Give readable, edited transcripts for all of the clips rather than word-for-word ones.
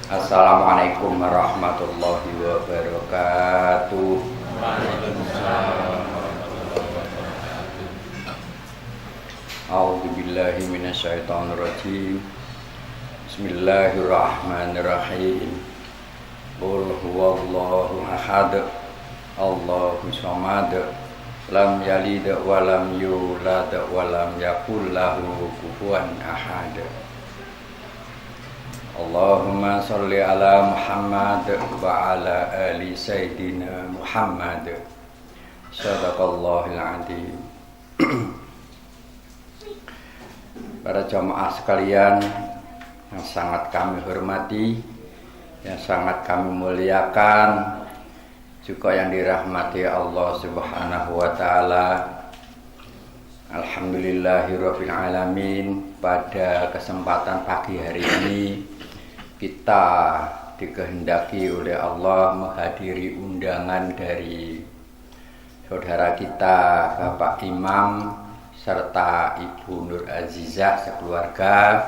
Assalamualaikum warahmatullahi wabarakatuh. A'udzubillahi minasyaitonirrajim. Bismillahirrahmanirrahim. Qul huwallahu ahad. Allahu samad. Lam yalid wa lam yulad wa lam yakul lahu kufuwan ahad. Allahumma sholli ala Muhammad wa ala ali Sayyidina Muhammad. Shadaqallahul adzim. Para jamaah sekalian yang sangat kami hormati, yang sangat kami muliakan, juga yang dirahmati Allah Subhanahu wa taala. Alhamdulillahirabbil alamin. Pada kesempatan pagi hari ini kita dikehendaki oleh Allah menghadiri undangan dari saudara kita Bapak Imam serta Ibu Nur Azizah sekeluarga,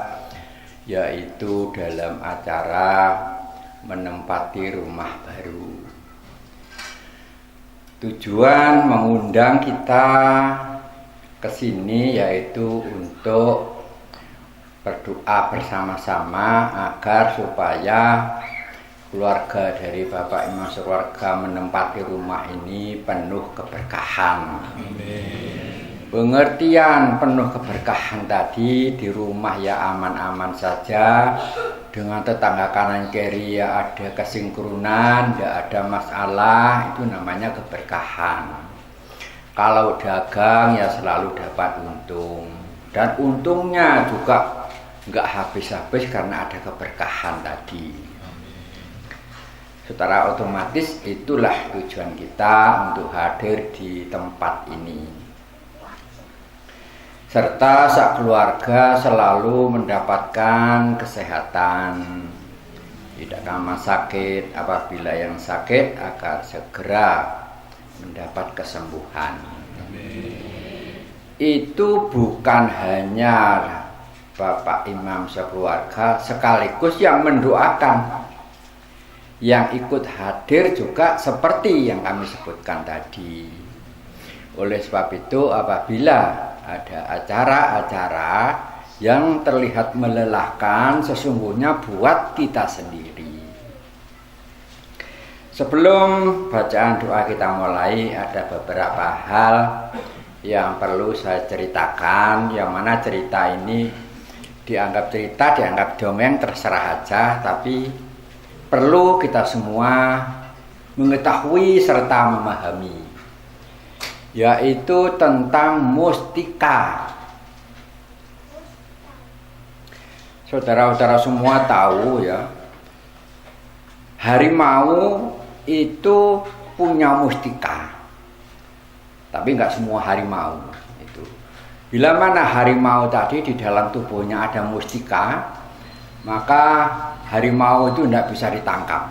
yaitu dalam acara menempati rumah baru. Tujuan mengundang kita ke sini yaitu untuk berdoa bersama-sama agar supaya keluarga dari Bapak Imam sekeluarga menempati rumah ini penuh keberkahan. Amin. Pengertian penuh keberkahan tadi, di rumah ya aman-aman saja, dengan tetangga kanan kiri ya ada kesinkronan, tidak ada masalah, itu namanya keberkahan. Kalau dagang ya selalu dapat untung, dan untungnya juga nggak habis-habis karena ada keberkahan tadi. Secara otomatis itulah tujuan kita untuk hadir di tempat ini, serta sak keluarga selalu mendapatkan kesehatan, tidak lama sakit, apabila yang sakit agar segera mendapat kesembuhan. Itu bukan hanya Bapak Imam sekeluarga, sekaligus yang mendoakan, yang ikut hadir juga seperti yang kami sebutkan tadi. Oleh sebab itu, apabila ada acara-acara yang terlihat melelahkan, sesungguhnya buat kita sendiri. Sebelum bacaan doa kita mulai, ada beberapa hal yang perlu saya ceritakan, yang mana cerita ini dianggap cerita, dianggap dongeng, terserah aja, tapi perlu kita semua mengetahui serta memahami, yaitu tentang mustika. Saudara-saudara semua tahu ya, harimau itu punya mustika, tapi nggak semua harimau. Bila mana harimau tadi di dalam tubuhnya ada mustika, maka harimau itu tidak bisa ditangkap,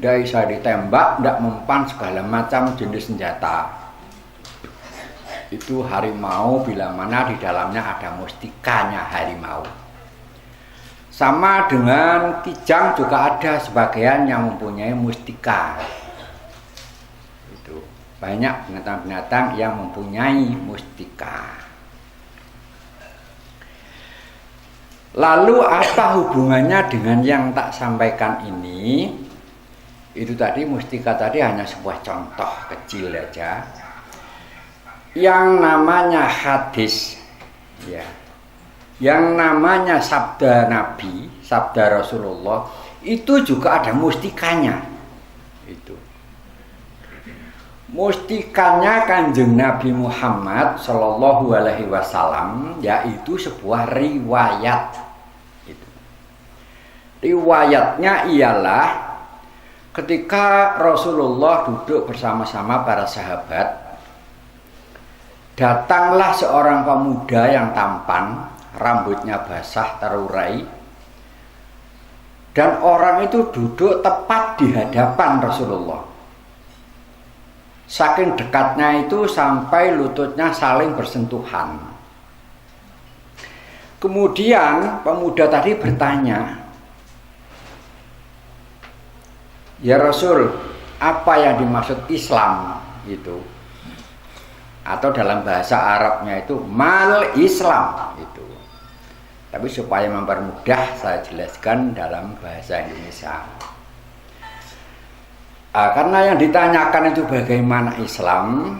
tidak bisa ditembak, tidak mempan segala macam jenis senjata. Itu harimau bila mana di dalamnya ada mustikanya harimau. Sama dengan kijang juga ada sebagian yang mempunyai mustika. Banyak binatang-binatang yang mempunyai mustika. Lalu apa hubungannya dengan yang tak sampaikan ini? Itu tadi, mustika tadi hanya sebuah contoh kecil aja. Yang namanya hadis, ya, yang namanya sabda Nabi, sabda Rasulullah, itu juga ada mustikanya. Itu mustikanya Kanjeng Nabi Muhammad Shallallahu Alaihi Wasallam, yaitu sebuah riwayat. Riwayatnya ialah ketika Rasulullah duduk bersama-sama para sahabat, datanglah seorang pemuda yang tampan, rambutnya basah terurai, dan orang itu duduk tepat di hadapan Rasulullah. Saking dekatnya itu sampai lututnya saling bersentuhan. Kemudian pemuda tadi bertanya, Ya Rasul, apa yang dimaksud Islam itu? Atau dalam bahasa Arabnya itu mal Islam itu. Tapi supaya mempermudah saya jelaskan dalam bahasa Indonesia. Karena yang ditanyakan itu bagaimana Islam,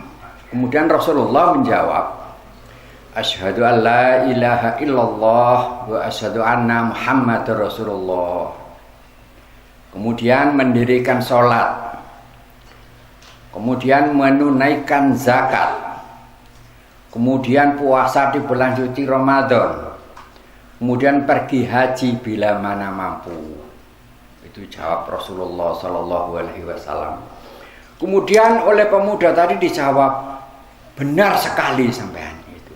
kemudian Rasulullah menjawab, asyhadu an la ilaha illallah wa asyhadu anna Muhammadar Rasulullah. Kemudian mendirikan sholat, kemudian menunaikan zakat, kemudian puasa di bulan suci Ramadan, kemudian pergi haji bila mana mampu. Itu jawab Rasulullah Shallallahu Alaihi Wasallam. Kemudian oleh pemuda tadi dijawab, benar sekali sampean itu.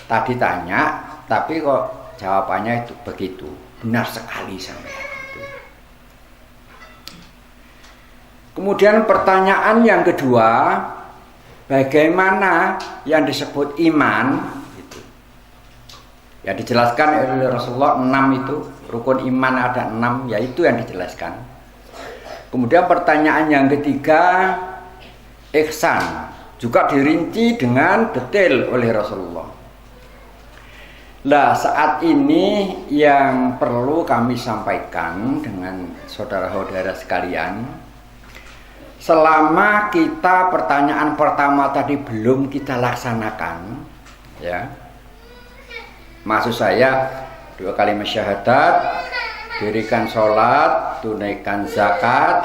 Tadi tanya, tapi kok jawabannya itu begitu, benar sekali sampean itu. Kemudian pertanyaan yang kedua, bagaimana yang disebut iman? Itu. Ya dijelaskan oleh Rasulullah 6 itu. Rukun iman ada 6, yaitu yang dijelaskan. Kemudian pertanyaan yang ketiga, ihsan, juga dirinci dengan detail oleh Rasulullah. Nah, saat ini yang perlu kami sampaikan dengan saudara-saudara sekalian, selama kita pertanyaan pertama tadi belum kita laksanakan, ya, maksud saya 2 kalimat syahadat, dirikan sholat, tunaikan zakat,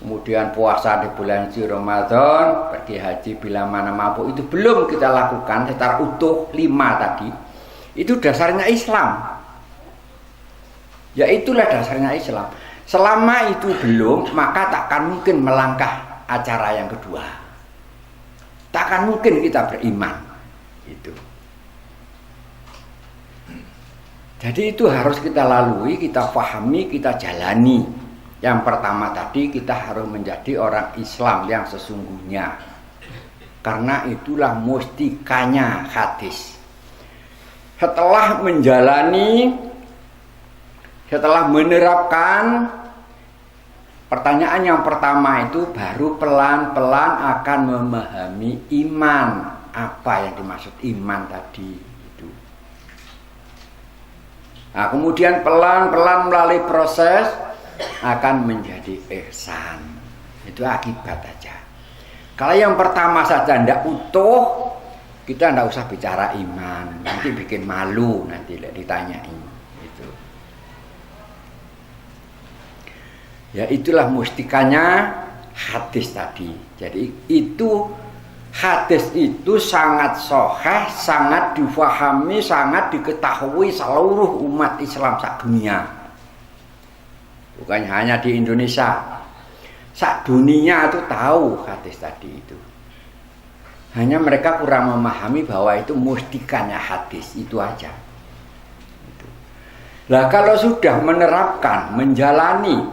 kemudian puasa di bulan suci Ramadan, pergi haji bila mana mampu, itu belum kita lakukan secara utuh 5 tadi. Itu dasarnya Islam. Ya itulah dasarnya Islam. Selama itu belum, maka takkan mungkin melangkah acara yang kedua. Takkan mungkin kita beriman. Itu. Jadi itu harus kita lalui, kita pahami, kita jalani. Yang pertama tadi kita harus menjadi orang Islam yang sesungguhnya. Karena itulah mustikanya hadis. Setelah menjalani, setelah menerapkan, pertanyaan yang pertama itu baru pelan-pelan akan memahami iman. Apa yang dimaksud iman tadi? Nah, kemudian pelan-pelan melalui proses akan menjadi ihsan. Itu akibat aja. Kalau yang pertama saja tidak utuh, kita tidak usah bicara iman. Nanti bikin malu, nanti ditanyain. Gitu. Ya itulah mustikanya hadis tadi. Jadi itu hadis itu sangat sahih, sangat difahami, sangat diketahui seluruh umat Islam sak-dunia. Bukan hanya di Indonesia. Sak-dunia itu tahu hadis tadi itu. Hanya mereka kurang memahami bahwa itu mustikanya hadis, itu aja. Nah kalau sudah menerapkan, menjalani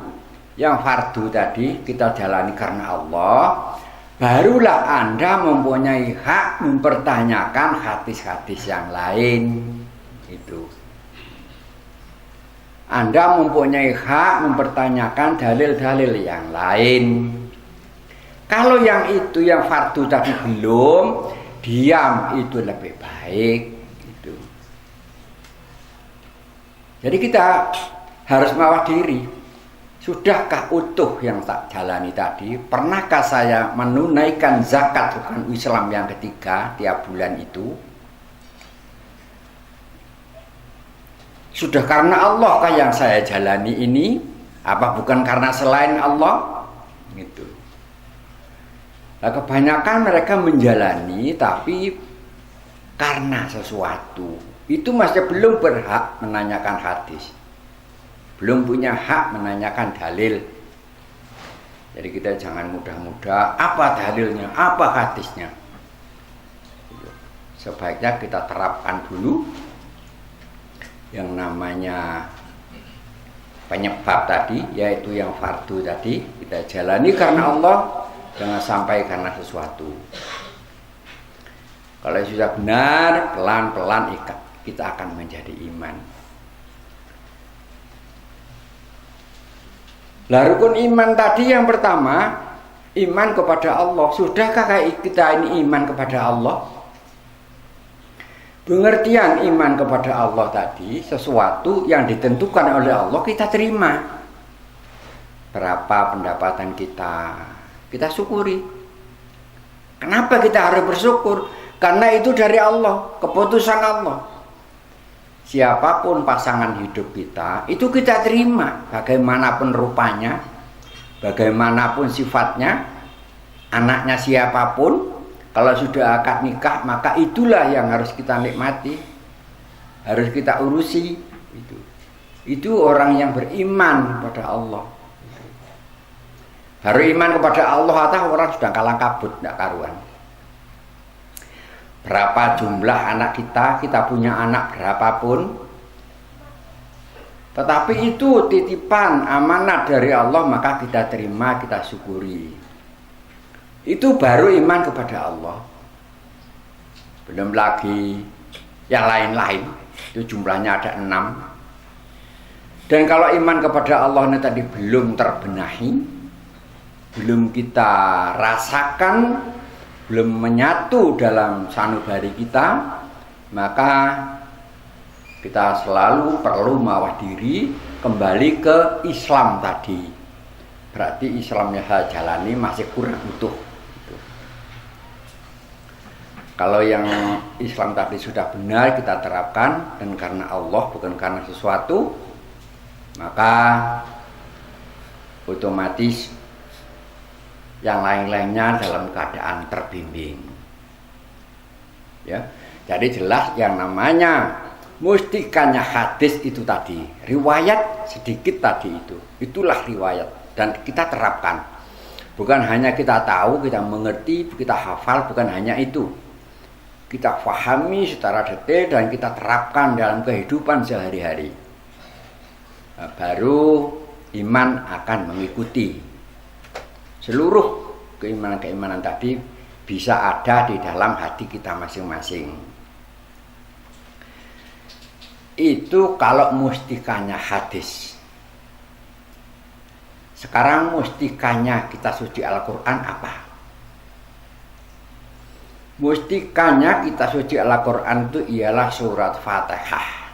yang fardu tadi, kita jalani karena Allah, barulah Anda mempunyai hak mempertanyakan hadis-hadis yang lain. Itu. Anda mempunyai hak mempertanyakan dalil-dalil yang lain. Kalau yang itu yang fardu tadi belum, diam itu lebih baik. Itu. Jadi kita harus mawas diri. Sudahkah utuh yang tak jalani tadi? Pernahkah saya menunaikan zakat rukun Islam yang ketiga tiap bulan itu? Sudah karena Allah kah yang saya jalani ini? Apa bukan karena selain Allah? Gitu. Nah, kebanyakan mereka menjalani tapi karena sesuatu. Itu masih belum berhak menanyakan hadis. Belum punya hak menanyakan dalil. Jadi kita jangan mudah-mudah apa dalilnya, apa hadisnya. Sebaiknya kita terapkan dulu yang namanya penyebab tadi, yaitu yang fardu tadi, kita jalani karena Allah, jangan sampai karena sesuatu. Kalau sudah benar, pelan-pelan kita akan menjadi iman. Lah rukun iman tadi yang pertama, iman kepada Allah. Sudahkah kita ini iman kepada Allah? Pengertian iman kepada Allah tadi sesuatu yang ditentukan oleh Allah kita terima. Berapa pendapatan kita syukuri. Kenapa kita harus bersyukur? Karena itu dari Allah, keputusan Allah. Siapapun pasangan hidup kita, itu kita terima. Bagaimanapun rupanya, bagaimanapun sifatnya, anaknya siapapun, kalau sudah akad nikah, maka itulah yang harus kita nikmati, harus kita urusi. Itu orang yang beriman kepada Allah. Baru iman kepada Allah atau orang sudah kalang kabut, tidak karuan. Berapa jumlah anak kita punya anak berapapun, tetapi itu titipan amanat dari Allah, maka kita terima, kita syukuri. Itu baru iman kepada Allah. Belum lagi yang lain-lain, itu jumlahnya ada 6. Dan kalau iman kepada Allah ini tadi belum terbenahi, belum kita rasakan, belum menyatu dalam sanubari kita, maka kita selalu perlu mawas diri kembali ke Islam tadi. Berarti Islamnya jalani masih kurang utuh. Kalau yang Islam tadi sudah benar kita terapkan, dan karena Allah bukan karena sesuatu, maka otomatis yang lain-lainnya dalam keadaan terbimbing. Ya, jadi jelas yang namanya mustikanya hadis itu tadi, riwayat sedikit tadi itulah riwayat, dan kita terapkan. Bukan hanya kita tahu, kita mengerti, kita hafal, bukan hanya itu. Kita pahami secara detail dan kita terapkan dalam kehidupan sehari-hari. Nah, baru iman akan mengikuti. Seluruh keimanan-keimanan tadi bisa ada di dalam hati kita masing-masing. Itu kalau mustikanya hadis. Sekarang mustikanya kita suci Al-Quran apa? Mustikanya kita suci Al-Quran itu ialah surat Fatihah.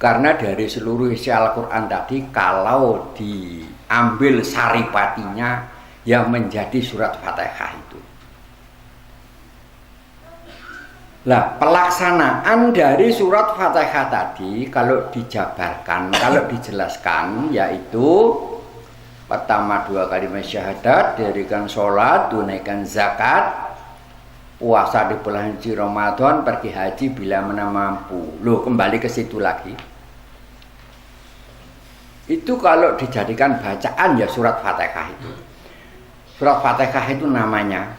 Karena dari seluruh isi Al-Quran tadi, kalau diambil saripatinya, yang menjadi surat Fatihah itu. Nah, pelaksanaan dari surat Fatihah tadi, kalau dijabarkan, kalau dijelaskan, yaitu pertama 2 kalimat syahadat, dirikan sholat, tunaikan zakat, puasa di bulan suci Ramadan, pergi haji bila mana mampu. Loh, kembali ke situ lagi. Itu kalau dijadikan bacaan ya surat Fatihah itu. Surat Fatihah itu namanya.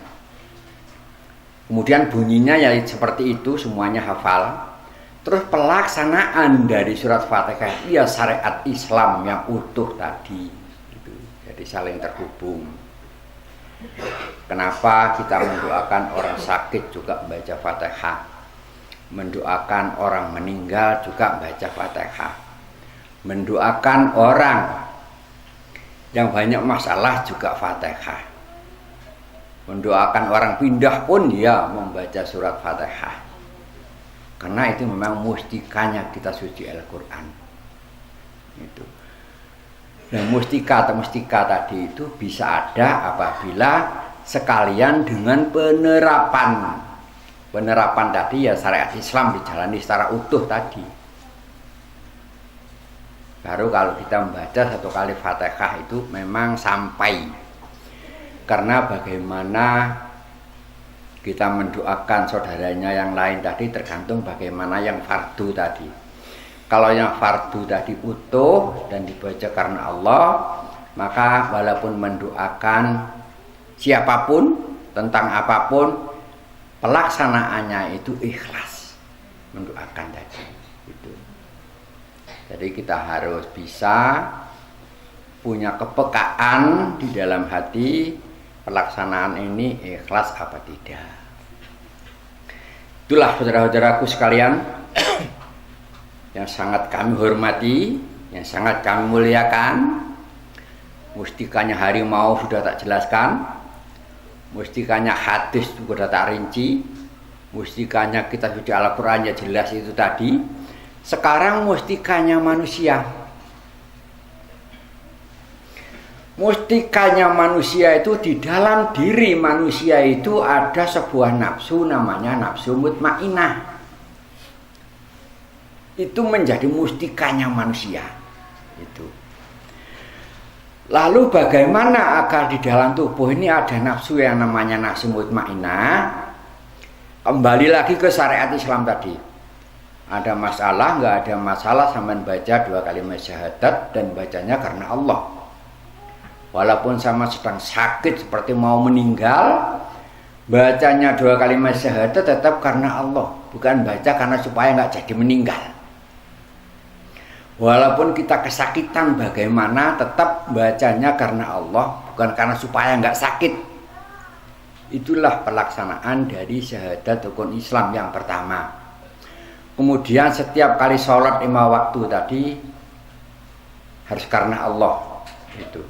Kemudian bunyinya ya seperti itu, semuanya hafal. Terus pelaksanaan dari surat Fatihah ya syariat Islam yang utuh tadi. Gitu. Jadi saling terhubung. Kenapa kita mendoakan orang sakit juga membaca Fatihah? Mendoakan orang meninggal juga membaca Fatihah. Mendoakan orang yang banyak masalah juga Fatihah. Mendoakan orang pindah pun ya membaca surat Fatihah. Karena itu memang mustikanya kita suci Al-Quran. Itu. Dan mustika atau mustika tadi itu bisa ada apabila sekalian dengan penerapan. Penerapan tadi ya syariat Islam dijalani secara utuh tadi. Baru kalau kita membaca 1 kali Fatihah itu memang sampai. Karena bagaimana kita mendoakan saudaranya yang lain tadi tergantung bagaimana yang fardu tadi. Kalau yang fardu tadi utuh dan dibaca karena Allah, maka walaupun mendoakan siapapun tentang apapun, pelaksanaannya itu ikhlas mendoakan tadi. Itu. Jadi kita harus bisa punya kepekaan di dalam hati, pelaksanaan ini ikhlas apa tidak. Itulah saudara-saudaraku sekalian yang sangat kami hormati, yang sangat kami muliakan. Mustikanya harimau sudah tak jelaskan, mustikanya hadis juga tak rinci, mustikanya kitab suci Al-Quran ya jelas itu tadi. Sekarang mustikanya manusia. Mustikanya manusia itu di dalam diri manusia itu ada sebuah nafsu namanya nafsu mutmainah. Itu menjadi mustikanya manusia. Itu. Lalu bagaimana agar di dalam tubuh ini ada nafsu yang namanya nafsu mutmainah? Kembali lagi ke syariat Islam tadi. Ada masalah, nggak ada masalah sama baca 2 kalimat syahadat dan bacanya karena Allah. Walaupun sama sedang sakit seperti mau meninggal, bacanya 2 kalimat syahadat tetap karena Allah, bukan baca karena supaya nggak jadi meninggal. Walaupun kita kesakitan bagaimana, tetap bacanya karena Allah, bukan karena supaya nggak sakit. Itulah pelaksanaan dari syahadat rukun Islam yang pertama. Kemudian setiap kali sholat 5 waktu tadi harus karena Allah. Itu.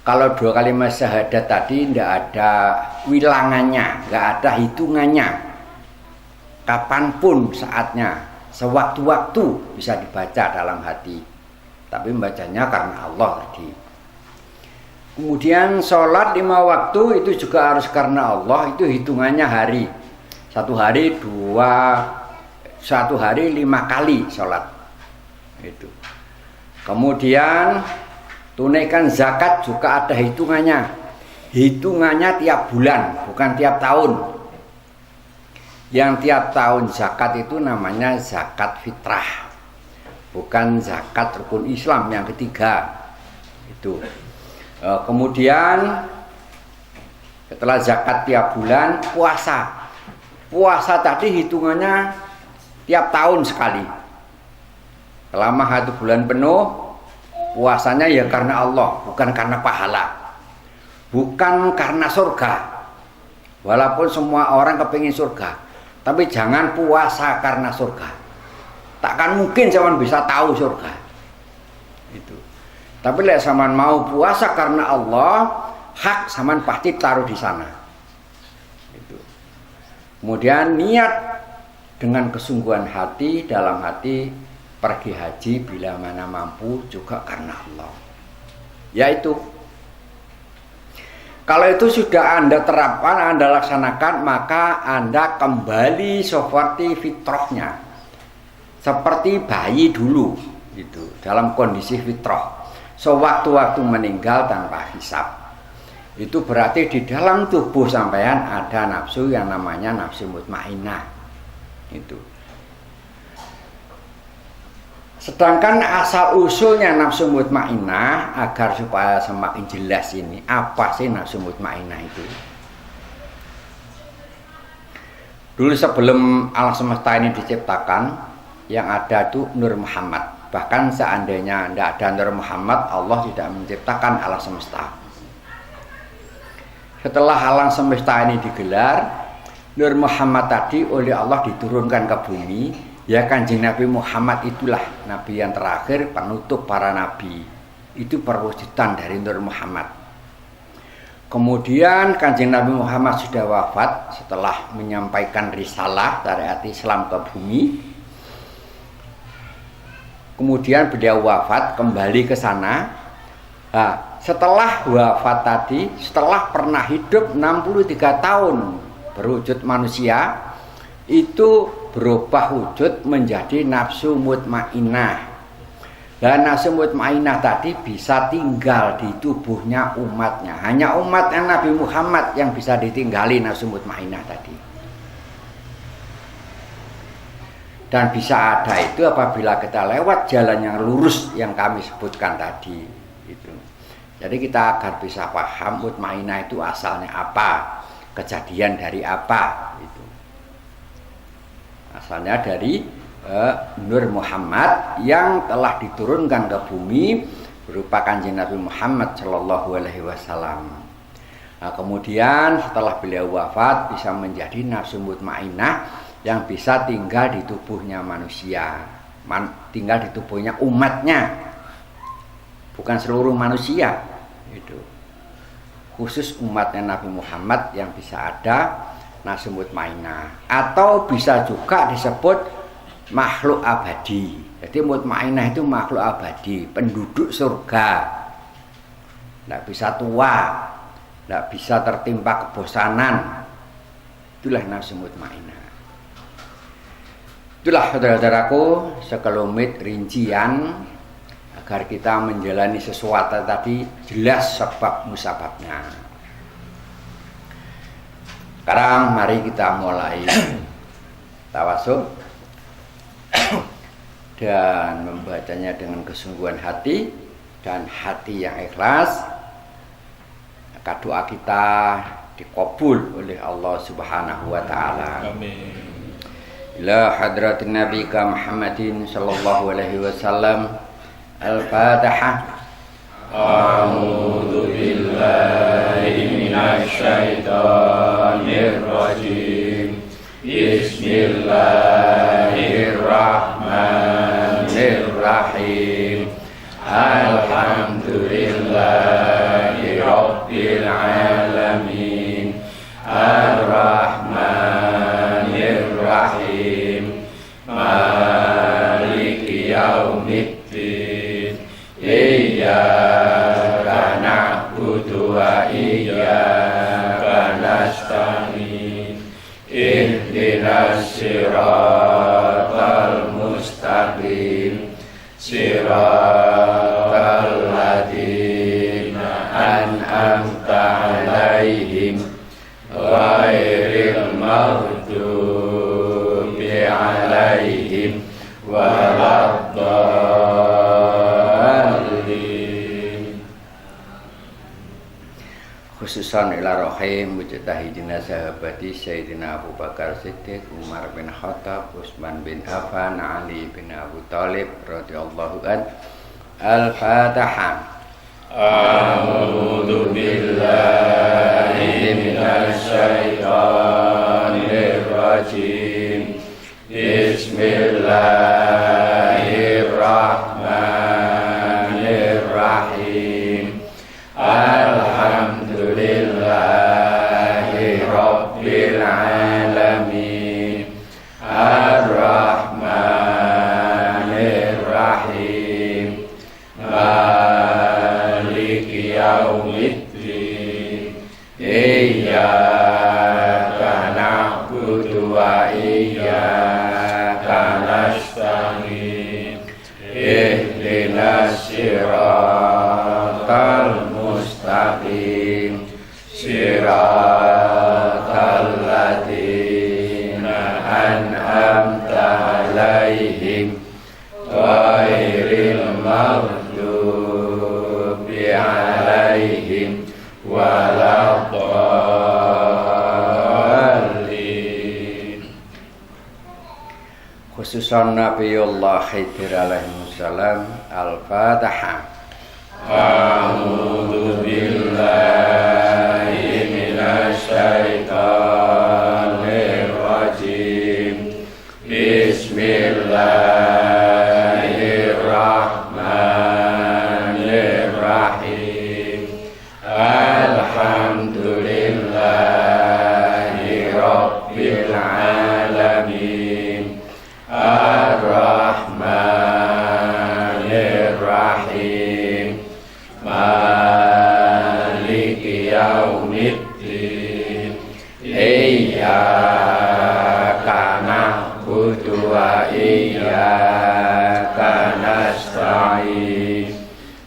Kalau 2 kalimat syahadat tadi tidak ada wilangannya, nggak ada hitungannya. Kapanpun saatnya, sewaktu-waktu bisa dibaca dalam hati. Tapi membacanya karena Allah tadi. Kemudian sholat 5 waktu itu juga harus karena Allah. Itu hitungannya hari. Satu hari 5 kali sholat. Itu. Kemudian tunaikan zakat juga ada hitungannya. Hitungannya tiap bulan, bukan tiap tahun. Yang tiap tahun zakat itu namanya zakat fitrah, bukan zakat rukun Islam yang ketiga. Itu. Kemudian setelah zakat tiap bulan, puasa. Puasa tadi hitungannya tiap tahun sekali. Selama 1 bulan penuh, puasanya ya karena Allah, bukan karena pahala, bukan karena surga. Walaupun semua orang kepingin surga, tapi jangan puasa karena surga. Takkan mungkin zaman bisa tahu surga. Itu. Tapi lek zaman mau puasa karena Allah, hak zaman pasti taruh di sana. Itu. Kemudian niat dengan kesungguhan hati, dalam hati pergi haji bila mana mampu juga karena Allah. Yaitu kalau itu sudah Anda terapkan, Anda laksanakan, maka Anda kembali seperti fitrahnya, seperti bayi dulu, itu dalam kondisi fitrah. Sewaktu-waktu meninggal tanpa hisab. Itu berarti di dalam tubuh sampean ada nafsu yang namanya nafsu mutmainah. Itu. Sedangkan asal usulnya nafsu mutmainah, agar supaya semakin jelas ini apa sih nafsu mutmainah itu. Dulu sebelum alam semesta ini diciptakan, yang ada itu Nur Muhammad. Bahkan seandainya tidak ada Nur Muhammad, Allah tidak menciptakan alam semesta. Setelah alam semesta ini digelar, Nur Muhammad tadi oleh Allah diturunkan ke bumi. Ya, Kanjeng Nabi Muhammad itulah Nabi yang terakhir, penutup para Nabi. Itu perwujudan dari Nur Muhammad. Kemudian Kanjeng Nabi Muhammad sudah wafat setelah menyampaikan risalah syariat Islam ke bumi. Kemudian beliau wafat, kembali ke sana. Nah, setelah wafat tadi, setelah pernah hidup 63 tahun berwujud manusia, itu berubah wujud menjadi nafsu mutmainah. Dan nafsu mutmainah tadi bisa tinggal di tubuhnya umatnya. Hanya umatnya Nabi Muhammad yang bisa ditinggali nafsu mutmainah tadi. Dan bisa ada itu apabila kita lewat jalan yang lurus yang kami sebutkan tadi. Itu. Jadi kita agar bisa paham mutmainah itu asalnya apa, kejadian dari apa. Itu. Asalnya dari Nur Muhammad yang telah diturunkan ke bumi berupa Kanjeng Nabi Muhammad Shallallahu Alaihi Wasallam. Nah, kemudian setelah beliau wafat bisa menjadi nafsu mutmainah yang bisa tinggal di tubuhnya manusia, tinggal di tubuhnya umatnya. bukan seluruh manusia itu. Khusus umatnya Nabi Muhammad yang bisa ada nasi mutmainah, atau bisa juga disebut makhluk abadi. Jadi mutmainah itu makhluk abadi, penduduk surga, tidak bisa tua, tidak bisa tertimpa kebosanan. Itulah nafsu mutmainah. Itulah saudara-saudaraku sekelumit rincian agar kita menjalani sesuatu tadi jelas sebab musababnya. Sekarang mari kita mulai tawasul dan membacanya dengan kesungguhan hati dan hati yang ikhlas. Maka doa kita dikabul oleh Allah Subhanahu wa taala. Amin. Ila hadratin nabiyika Muhammadin sallallahu alaihi wasallam. Al-Fatihah. A'udzu billahi minasy syaithanir rajim. Bismillahirrahmanirrahim. Alhamdulillahi rabbil alamin. Ar-Rahmanir-Rahim. Maliki yaumiddin. Iyyaka na'budu wa iyyaka nasta'in. Ihdinas siratal mustaqim. Siratal ladzina an'amta 'alaihim ghairil maghdubi 'alaihim waladdallin. Khususan ila rahim mujtahidina sahabati Sayyidina Abu Bakar Siddiq, Umar bin Khattab, Utsman bin Affan, Ali bin Abi Thalib radhiyallahu an. Al-Fatihah. A'udzu billahi minasy syaithanir rajim. Bismillahirrahmanirrahim. Alhamdulillahi rabbil alamin. Ar-Rahmanir-Rahim. Maliki yaumiddin. Iyyaka na'budu wa iyyaka nasta'in. Ihdinas siratal mustaqim. Siratal ladzina an'amta 'alaihim ghairil maghdubi 'alaihim waladdallin. Khususan Nabiullah Khidir alaihi salam. Al-Fatihah. A'udzu billahi minasy syaithanir rajim. Bismillahirrahmanirrahim. Alhamdulillahi rabbil alamin. Ar-Rahmanir-Rahim. Maliki yaumiddin. Iyyaka na'budu wa iyyaka nasta'in.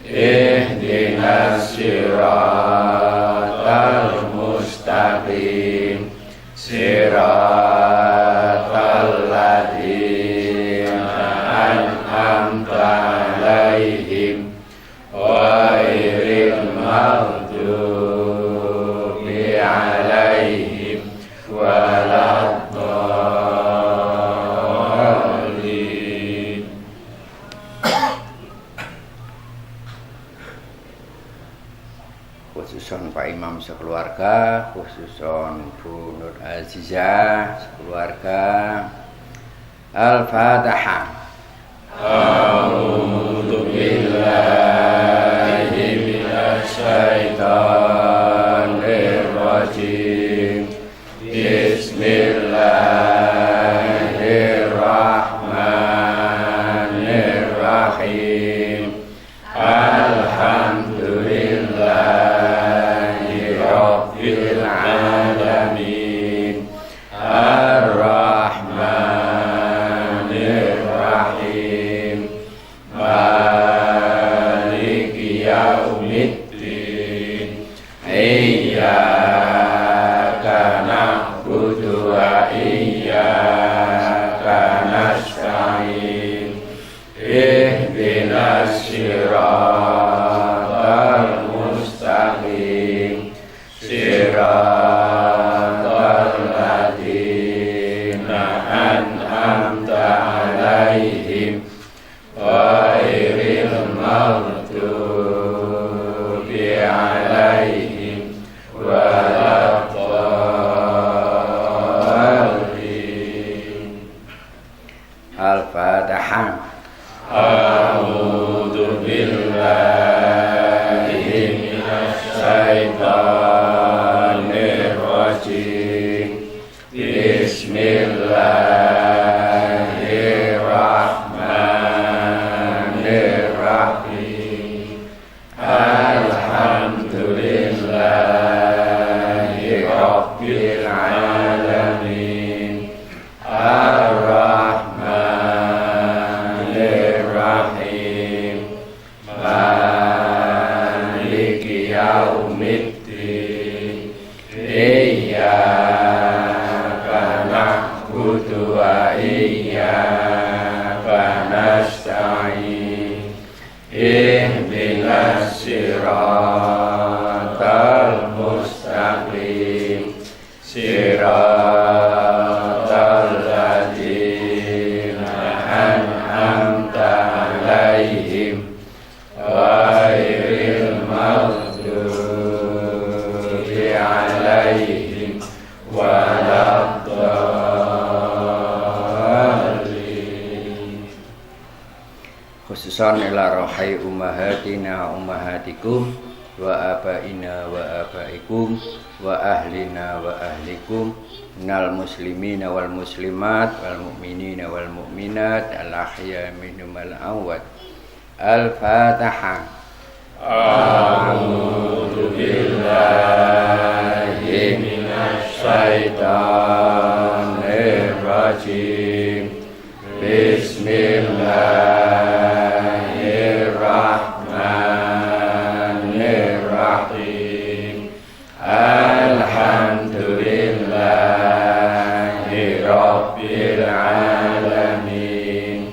Ihdinas siratal mustaqim. Siratal ladzina an'amta 'alaihim ghairil maghdubi 'alaihim waladdallin. Khususon Pak Imam sekeluarga, khususon Bu Nur Azizah sekeluarga. Al-Fatihah. A'udzu billahi Siratal mustaqim Siratal ladzina an'amta 'alaihim ghairil maghdubi 'alaihim waladdallin. Al-Fatihah. A'udzu billahi minasy syaithanir rajim. Bismillahirrahmanirrahim. Alhamdulillahi rabbil alamin. Ar-Rahmanir-Rahim. Maliki yaumiddin. Iyyaka na'budu wa iyyaka nasta'in. Ihdinas siratal mustaqim. Siratal ladzina an'amta 'alaihim ghairil maghdubi 'alaihim waladdallin. Khususan ila rohai ummahatina ummahatikum wa abaina wa abaikum wa ahlina wa ahlikum minal muslimina wal muslimat wal mu'minina wal mu'minat al ahya minhum wal amwat. Al-Fatihah. A'udzu billahi minasy syaithanir rajim. Bismillahirrahmanirrahim. Alhamdulillahi rabbil alamin.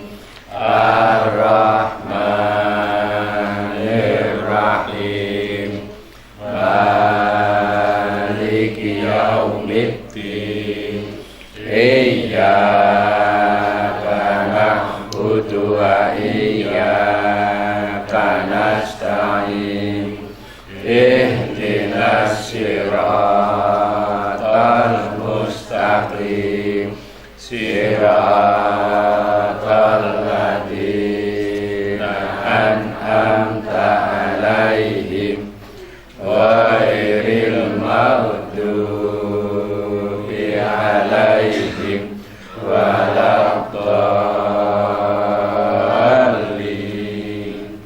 Ar-Rahmanir-Rahim. Maliki yaumiddin. Iyyaka na'budu wa iyyaka nasta'in. Ihdinas siratal mustaqim. Siratal ladzina an'amta 'alaihim ghairil maghdubi 'alaihim waladdallin.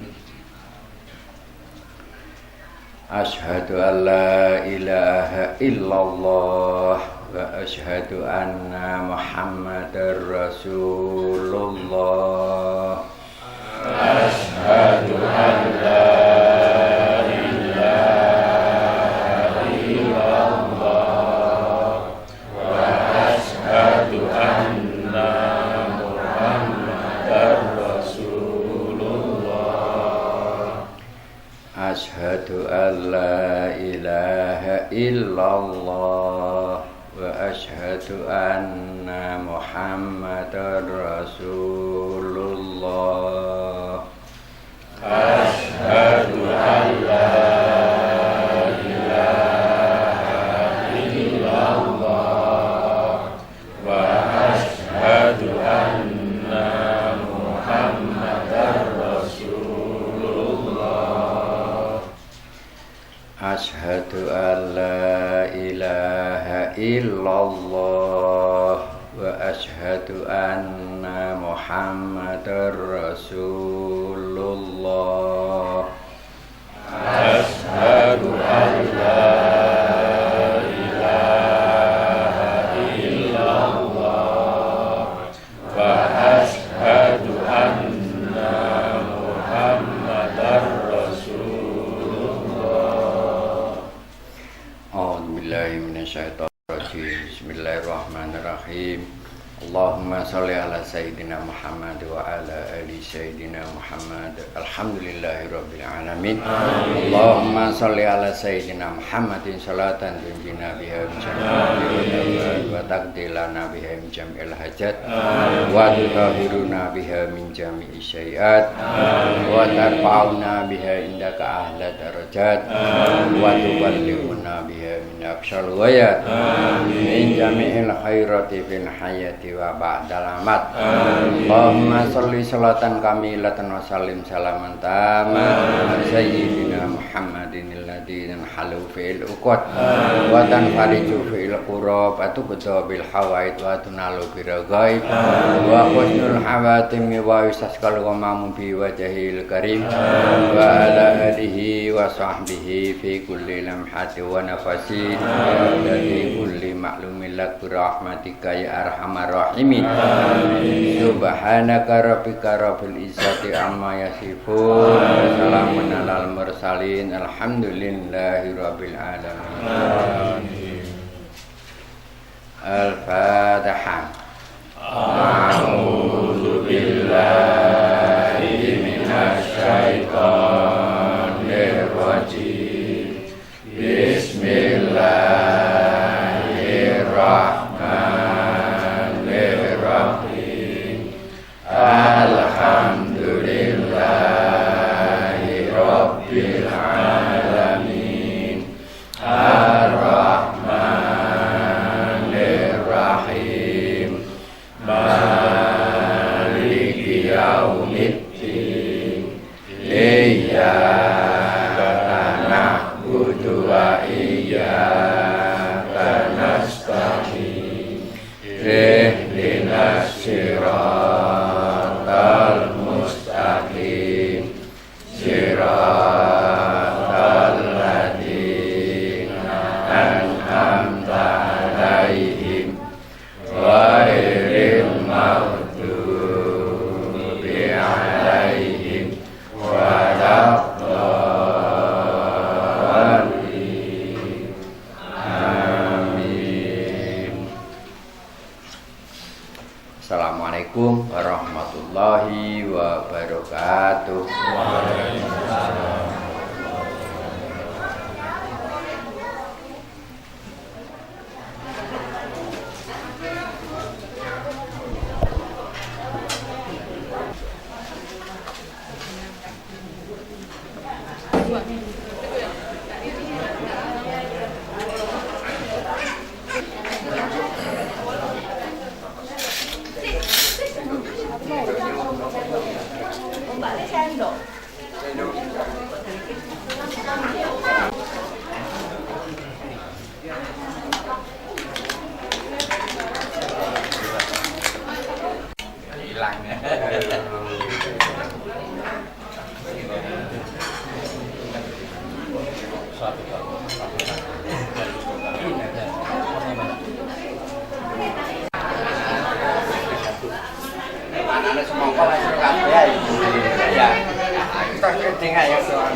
Asyhadu an la ilaha illallah wa asyhadu anna Muhammadar Rasulullah. Asyhadu an la ilaha illallah wa asyhadu anna Muhammadar Rasulullah. Asyhadu an la ilaha illallah wa asyhadu anna Muhammadar Rasulullah. Asyhadu an la ilaha illallah wa asyhadu anna Muhammadar Rasulullah. Asyhadu an la ilaha illallah wa asyhadu anna Muhammadar Rasulullah. Asyhadu an la ilaha illallah wa asyhadu anna Muhammadar Rasulullah. A'udzu billahi minasyaitonir rajim. Bismillahirrahmanirrahim. Allahumma sholli ala sayyidina Muhammad wa ala ali sayyidina Muhammad. Alhamdulillahirabbil alamin. Allahumma shalli ala sayyidina Muhammadin salatan tunjina biha min jami'il wa taqdilana biha min jami'il hajat wa tutahhiruna biha min jami'i syai'at wa tarfa'una biha indaka ahla darajat wa tuballighuna biha min aqsal ghayat min jami'il khairati fil hayati wa ba'dal amat. Allahumma sholli sholatan kamilatan wa sallim salaman taman sayyidina Muhammadin alladzi halu fil uqad wa tanfariju fil qurab atuqda bil hawaid wa tunalu bil ghaib wa husnul hawatim wa yusaskal ghamamu bi wajhil karim wa ala alihi wa sahbihi fi kulli lamhati wa nafasi wa fi kulli ma'lumin lak bi rahmatika ya arhamar rahimin. Subhanaka rabbika rabbil izzati amma yasifun wa salamun alal mursalin alhamdulillahi rabbil alamin. Al-Fatihah. A'udzu billahi minasy syaithanir rajim. Bismillahirrahmanirrahim. Alhamdulillahi rabbil alamin. Ar-Rahmanir Rahim. Maliki yaumiddin. Iyyaka na'budu wa iyyaka nasta'in. Ihdinas siratal mustaqim. Siratal ladzina an'amta 'alaihim ghairil maghdubi 'alaihim waladdallin. Amin. Assalamualaikum warahmatullahi wabarakatuh. Hilang ya. Mana semongko langsung kabeh ya. Kita ketingan ya soal.